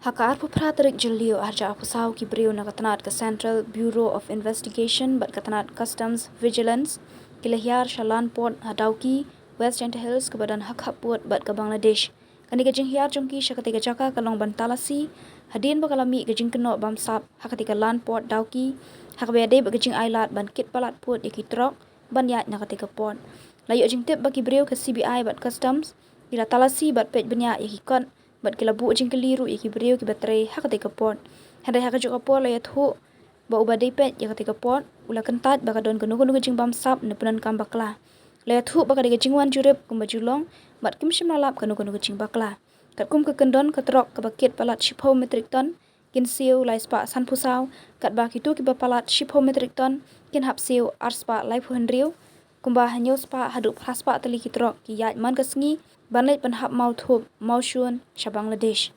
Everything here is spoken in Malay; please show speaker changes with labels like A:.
A: Hakar Pupratrik Jalio Arja Apusau Kibriu Nagatanat Central Bureau of Investigation but Katanat Customs Vigilance Kila Hiar Shalan Port Dawki West Janta Hills kebadan hak port bat ke Bangladesh. Kani gajing Hiar jongki syakatiga jaka kalong bantalasi hadin bakalami gajing kenok bamsap hakatika lan port Dawki hakbede bagajing ailat ban kit palat port yaki trok ban yat nakatika port. Layu jing tip bagi briu ke CBI bat customs ila talasi bat pej banyak yaki kon bat kila bu jing keliru yaki briu ki baterai hakatika port. Handai hakajuk port layat hu ba ubadai pej yakatika port ula kentat bakadon kenu gajing bamsap nepunan kambakla. Layat hu baka diga jingwan jurip kumba julong bat kim shim lalap kanu gajing bakla. Kat kum ke kendon ketrok ke bakit palat 10 metrik ton kin siu lai spa san pusau kat baki tu ki palat 10 metrik ton kin hap siu arspa lai puhendriu kumba hanyo spa haduk haspa tali ki trok ki yat man kasngi banai pan hap mau thup mau shun sha Bangladesh.